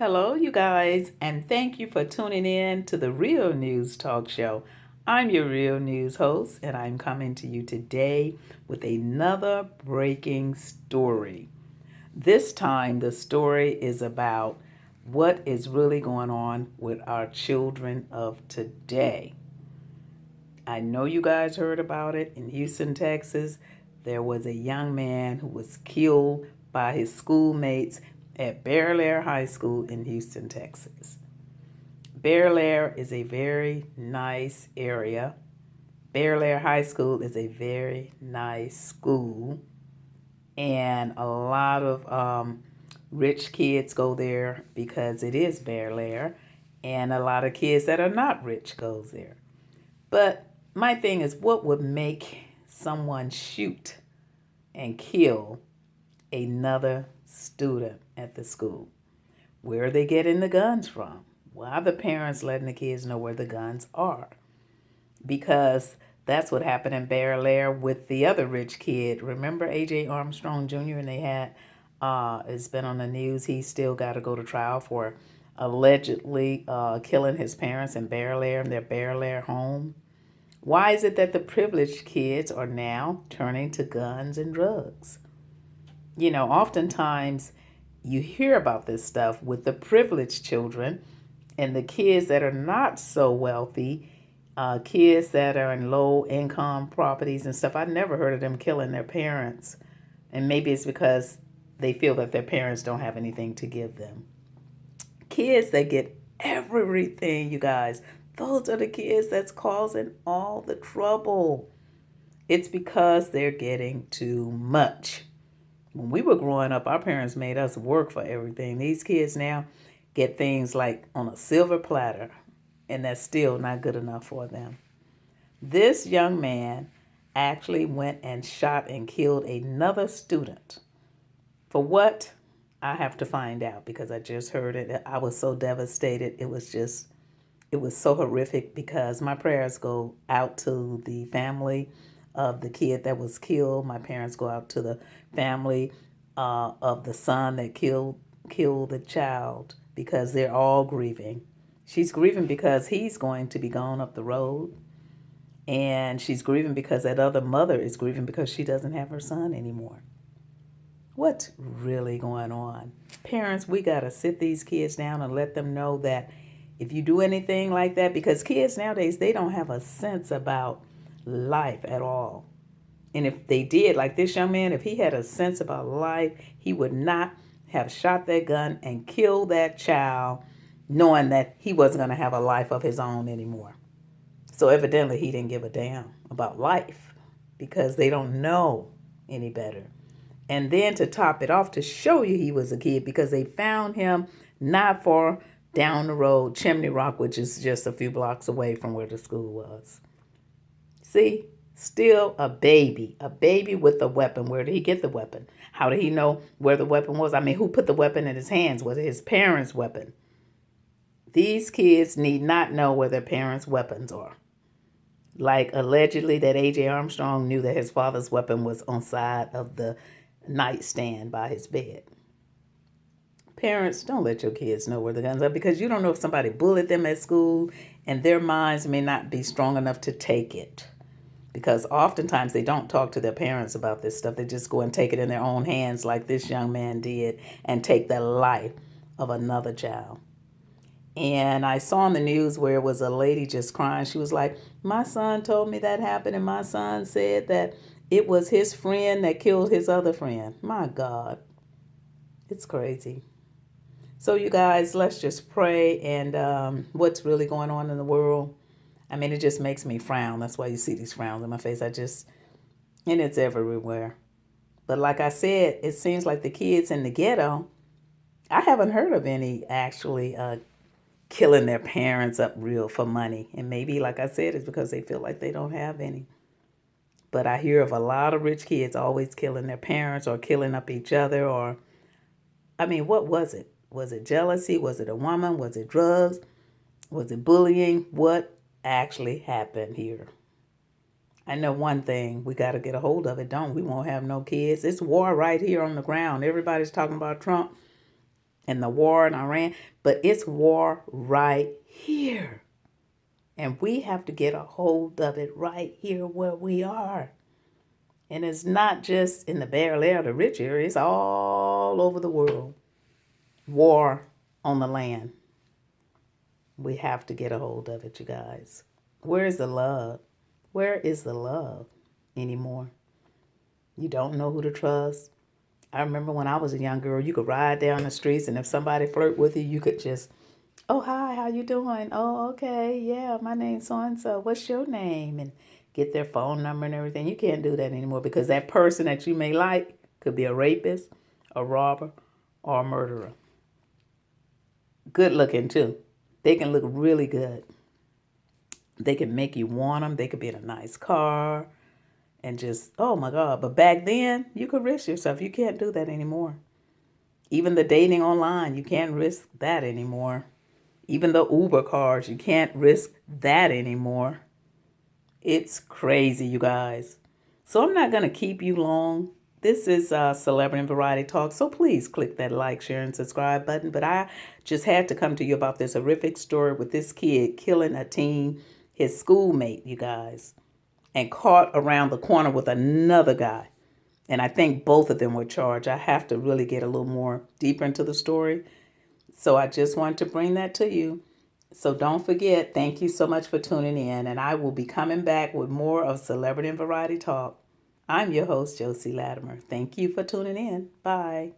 Hello, you guys, and thank you for tuning in to the Real News Talk Show. I'm your Real News host, and I'm coming to you today with another breaking story. This time, the story is about what is really going on with our children of today. I know you guys heard about it in Houston, Texas. There was a young man who was killed by his schoolmates at Bellaire High School in Houston, Texas. Bellaire is a very nice area. Bellaire High School is a very nice school, and a lot of rich kids go there because it is Bellaire, and a lot of kids that are not rich goes there. But my thing is, what would make someone shoot and kill another student at the school? Where are they getting the guns from? Why are the parents letting the kids know where the guns are? Because that's what happened in Bellaire with the other rich kid. Remember A.J. Armstrong Jr. and they had, it's been on the news, he still got to go to trial for allegedly killing his parents in Bellaire, in their Bellaire home. Why is it that the privileged kids are now turning to guns and drugs? Oftentimes you hear about this stuff with the privileged children and the kids that are not so wealthy, kids that are in low income properties and stuff. I never heard of them killing their parents. And maybe it's because they feel that their parents don't have anything to give them. Kids that get everything, you guys, those are the kids that's causing all the trouble. It's because they're getting too much. When we were growing up, our parents made us work for everything. These kids now get things like on a silver platter, and that's still not good enough for them. This young man actually went and shot and killed another student. For what? I have to find out because I just heard it. I was so devastated. It was so horrific because my prayers go out to the family of the kid that was killed. My parents go out to the family of the son that killed the child because they're all grieving. She's grieving because he's going to be gone up the road. And she's grieving because that other mother is grieving because she doesn't have her son anymore. What's really going on? Parents, we got to sit these kids down and let them know that if you do anything like that, because kids nowadays, they don't have a sense about life at all. And if they did, like this young man, if he had a sense about life, he would not have shot that gun and killed that child knowing that he wasn't going to have a life of his own anymore. So evidently he didn't give a damn about life because they don't know any better. And then to top it off, to show you he was a kid, because they found him not far down the road, Chimney Rock, which is just a few blocks away from where the school was. See, still a baby with a weapon. Where did he get the weapon? How did he know where the weapon was? I mean, who put the weapon in his hands? Was it his parents' weapon? These kids need not know where their parents' weapons are. Like allegedly that A.J. Armstrong knew that his father's weapon was on side of the nightstand by his bed. Parents, don't let your kids know where the guns are because you don't know if somebody bullied them at school and their minds may not be strong enough to take it. Because oftentimes they don't talk to their parents about this stuff. They just go and take it in their own hands like this young man did and take the life of another child. And I saw on the news where it was a lady just crying. She was like, my son told me that happened, and my son said that it was his friend that killed his other friend. My God, it's crazy. So you guys, let's just pray and what's really going on in the world. I mean, it just makes me frown. That's why you see these frowns in my face. And it's everywhere. But like I said, it seems like the kids in the ghetto, I haven't heard of any actually killing their parents up real for money. And maybe, like I said, it's because they feel like they don't have any. But I hear of a lot of rich kids always killing their parents or killing up each other. Or, I mean, what was it? Was it jealousy? Was it a woman? Was it drugs? Was it bullying? What actually happened here? I know one thing, we got to get a hold of it, don't we? We won't have no kids. It's war right here on the ground. Everybody's talking about Trump. and the war in Iran, but it's war right here. And we have to get a hold of it right here where we are. And it's not just in the Bellaire, the rich area, it's all over the world. War on the land. We have to get a hold of it, you guys. Where is the love? Where is the love anymore? You don't know who to trust. I remember when I was a young girl, you could ride down the streets, and if somebody flirt with you, you could just, oh, hi, how you doing? Oh, okay, yeah, my name's so-and-so. What's your name? And get their phone number and everything. You can't do that anymore because that person that you may like could be a rapist, a robber, or a murderer. Good looking, too. They can look really good. They can make you want them. They could be in a nice car and just, oh my God. But back then, you could risk yourself. You can't do that anymore. Even the dating online, you can't risk that anymore. Even the Uber cars, you can't risk that anymore. It's crazy, you guys. So I'm not going to keep you long. This is Celebrity and Variety Talk, so please click that like, share, and subscribe button. But I just had to come to you about this horrific story with this kid killing a teen, his schoolmate, you guys, and caught around the corner with another guy. And I think both of them were charged. I have to really get a little more deeper into the story. So I just wanted to bring that to you. So don't forget, thank you so much for tuning in. And I will be coming back with more of Celebrity and Variety Talk. I'm your host, Josie Latimer. Thank you for tuning in. Bye.